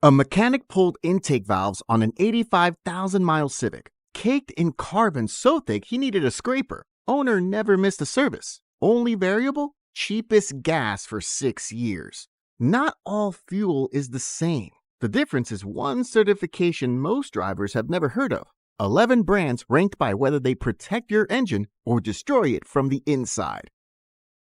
A mechanic pulled intake valves on an 85,000-mile Civic, caked in carbon so thick he needed a scraper. Owner never missed a service. Only variable? Cheapest gas for 6 years. Not all fuel is the same. The difference is one certification most drivers have never heard of. 11 brands ranked by whether they protect your engine or destroy it from the inside.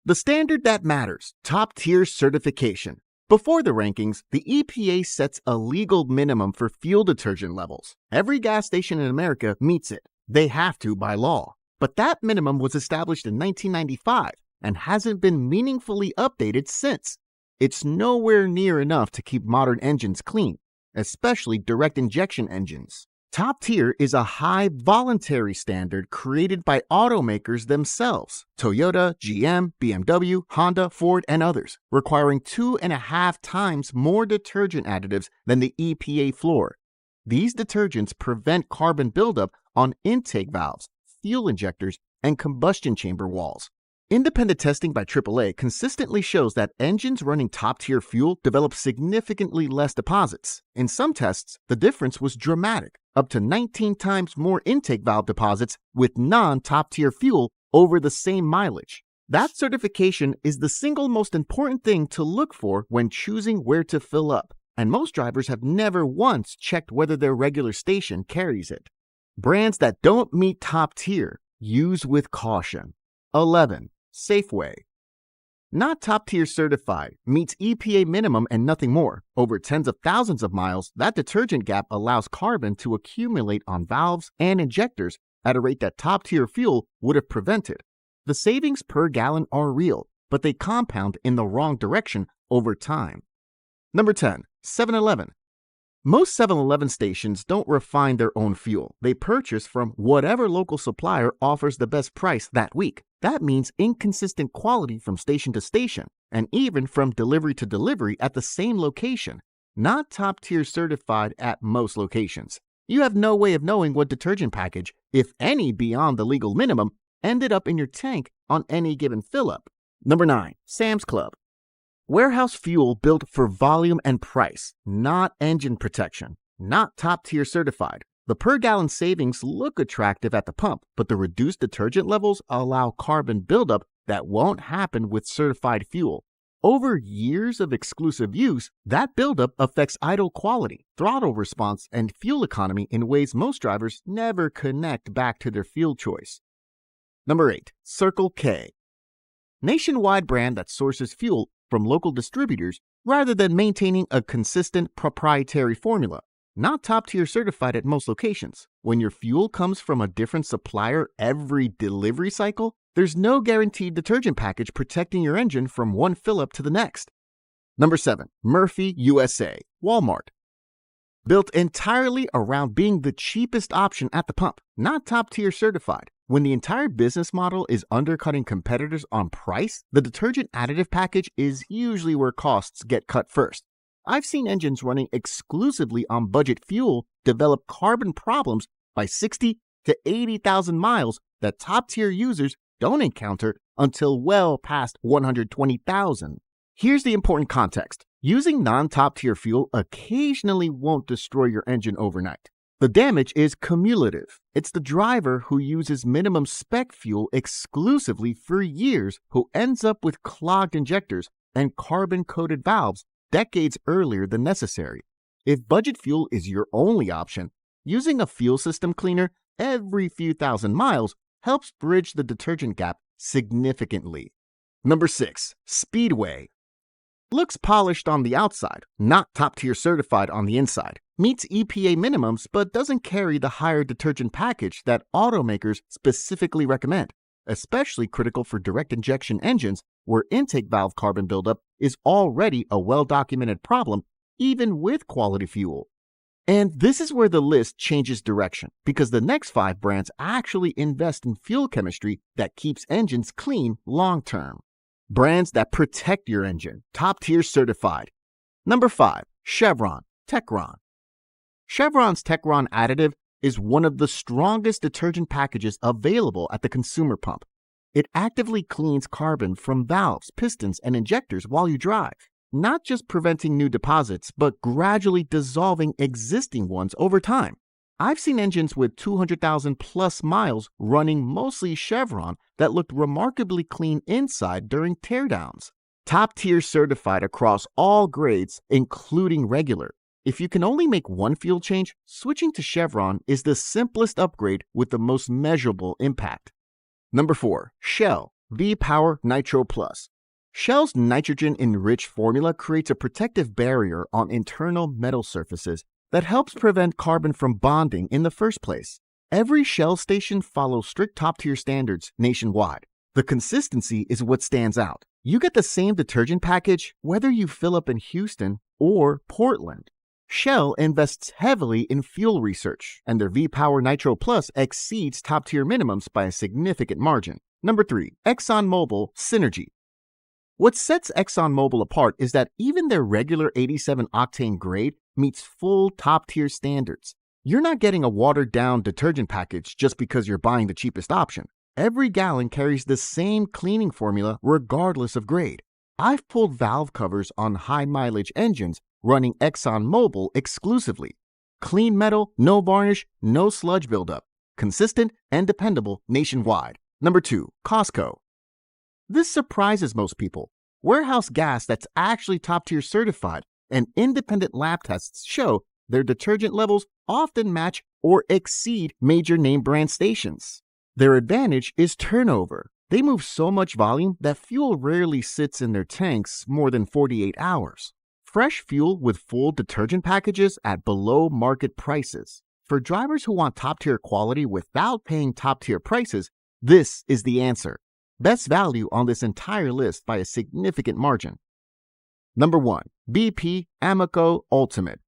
The standard that matters, top-tier certification. Before the rankings, the EPA sets a legal minimum for fuel detergent levels. Every gas station in America meets it. They have to by law. But that minimum was established in 1995 and hasn't been meaningfully updated since. It's nowhere near enough to keep modern engines clean, especially direct injection engines. Top tier is a high voluntary standard created by automakers themselves, Toyota, GM, BMW, Honda, Ford, and others, requiring 2.5 times more detergent additives than the EPA floor. These detergents prevent carbon buildup on intake valves, fuel injectors, and combustion chamber walls. Independent testing by AAA consistently shows that engines running top-tier fuel develop significantly less deposits. In some tests, the difference was dramatic, up to 19 times more intake valve deposits with non-top-tier fuel over the same mileage. That certification is the single most important thing to look for when choosing where to fill up, and most drivers have never once checked whether their regular station carries it. Brands that don't meet top-tier, use with caution. 11. Safeway. Not top-tier certified, meets EPA minimum and nothing more. Over tens of thousands of miles, that detergent gap allows carbon to accumulate on valves and injectors at a rate that top-tier fuel would have prevented. The savings per gallon are real, but they compound in the wrong direction over time. Number 10. 7-Eleven. Most 7-Eleven stations don't refine their own fuel. They purchase from whatever local supplier offers the best price that week. That means inconsistent quality from station to station, and even from delivery to delivery at the same location. Not top-tier certified at most locations. You have no way of knowing what detergent package, if any beyond the legal minimum, ended up in your tank on any given fill-up. Number 9. Sam's Club. Warehouse fuel built for volume and price, not engine protection. Not top-tier certified. The per-gallon savings look attractive at the pump, but the reduced detergent levels allow carbon buildup that won't happen with certified fuel. Over years of exclusive use, that buildup affects idle quality, throttle response, and fuel economy in ways most drivers never connect back to their fuel choice. Number 8. Circle K. Nationwide brand that sources fuel from local distributors rather than maintaining a consistent proprietary formula. Not top-tier certified at most locations. When your fuel comes from a different supplier every delivery cycle, there's no guaranteed detergent package protecting your engine from one fill-up to the next. Number 7. Murphy USA, Walmart. Built entirely around being the cheapest option at the pump, not top-tier certified. When the entire business model is undercutting competitors on price, the detergent additive package is usually where costs get cut first. I've seen engines running exclusively on budget fuel develop carbon problems by 60 to 80,000 miles that top-tier users don't encounter until well past 120,000. Here's the important context. Using non-top-tier fuel occasionally won't destroy your engine overnight. The damage is cumulative. It's the driver who uses minimum spec fuel exclusively for years who ends up with clogged injectors and carbon-coated valves decades earlier than necessary. If budget fuel is your only option, using a fuel system cleaner every few thousand miles helps bridge the detergent gap significantly. Number 6. Speedway. Looks polished on the outside, not top-tier certified on the inside. Meets EPA minimums but doesn't carry the higher detergent package that automakers specifically recommend, especially critical for direct injection engines where intake valve carbon buildup is already a well-documented problem even with quality fuel. And this is where the list changes direction, because the next 5 brands actually invest in fuel chemistry that keeps engines clean long-term. Brands that protect your engine, top-tier certified. Number 5. Chevron, Techron. Chevron's Techron additive is one of the strongest detergent packages available at the consumer pump. It actively cleans carbon from valves, pistons, and injectors while you drive. not just preventing new deposits, but gradually dissolving existing ones over time. I've seen engines with 200,000 plus miles running mostly Chevron that looked remarkably clean inside during teardowns. Top tier certified across all grades, including regular. If you can only make one fuel change, switching to Chevron is the simplest upgrade with the most measurable impact. Number 4. Shell V-Power Nitro Plus. Shell's nitrogen-enriched formula creates a protective barrier on internal metal surfaces that helps prevent carbon from bonding in the first place. Every Shell station follows strict top-tier standards nationwide. The consistency is what stands out. You get the same detergent package whether you fill up in Houston or Portland. Shell invests heavily in fuel research, and their V-Power Nitro Plus exceeds top-tier minimums by a significant margin. Number 3. Exxon Mobil Synergy. What sets Exxon Mobil apart is that even their regular 87-octane grade meets full top-tier standards. You're not getting a watered-down detergent package just because you're buying the cheapest option. Every gallon carries the same cleaning formula regardless of grade. I've pulled valve covers on high-mileage engines running Exxon Mobil exclusively. Clean metal, no varnish, no sludge buildup. Consistent and dependable nationwide. Number 2. Costco. This surprises most people. Warehouse gas that's actually top-tier certified and independent lab tests show their detergent levels often match or exceed major name brand stations. Their advantage is turnover. They move so much volume that fuel rarely sits in their tanks more than 48 hours. Fresh fuel with full detergent packages at below market prices. For drivers who want top-tier quality without paying top-tier prices, this is the answer. Best value on this entire list by a significant margin. Number 1. BP Amoco Ultimate.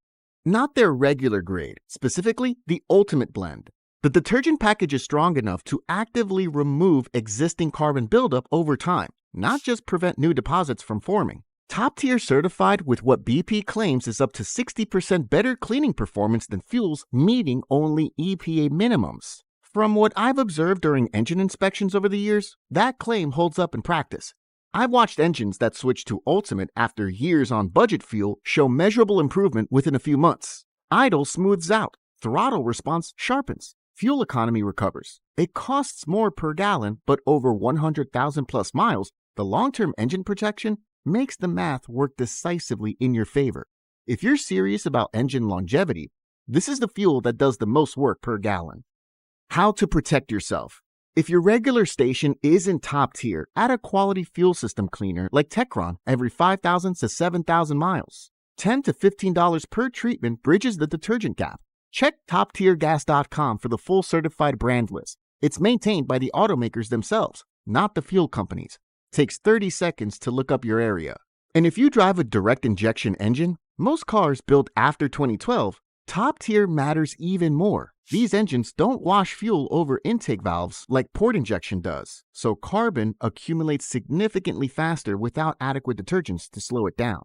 Not their regular grade, specifically the Ultimate blend. The detergent package is strong enough to actively remove existing carbon buildup over time, not just prevent new deposits from forming. Top tier certified with what BP claims is up to 60% better cleaning performance than fuels meeting only EPA minimums. From what I've observed during engine inspections over the years, that claim holds up in practice. I've watched engines that switch to Ultimate after years on budget fuel show measurable improvement within a few months. Idle smooths out, throttle response sharpens, fuel economy recovers. It costs more per gallon, but over 100,000 plus miles, the long-term engine protection makes the math work decisively in your favor. If you're serious about engine longevity, this is the fuel that does the most work per gallon. How to protect yourself. If your regular station isn't top tier, add a quality fuel system cleaner like Techron every 5,000 to 7,000 miles. $10 to $15 per treatment bridges the detergent gap. Check toptiergas.com for the full certified brand list. It's maintained by the automakers themselves, not the fuel companies. Takes 30 seconds to look up your area. And if you drive a direct injection engine, most cars built after 2012, top tier matters even more. These engines don't wash fuel over intake valves like port injection does, so carbon accumulates significantly faster without adequate detergents to slow it down.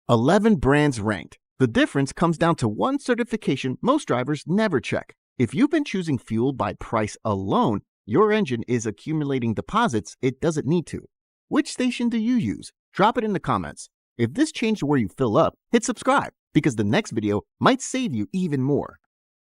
11 brands ranked. The difference comes down to one certification most drivers never check. If you've been choosing fuel by price alone, your engine is accumulating deposits it doesn't need to. Which station do you use? Drop it in the comments. If this changed where you fill up, hit subscribe because the next video might save you even more.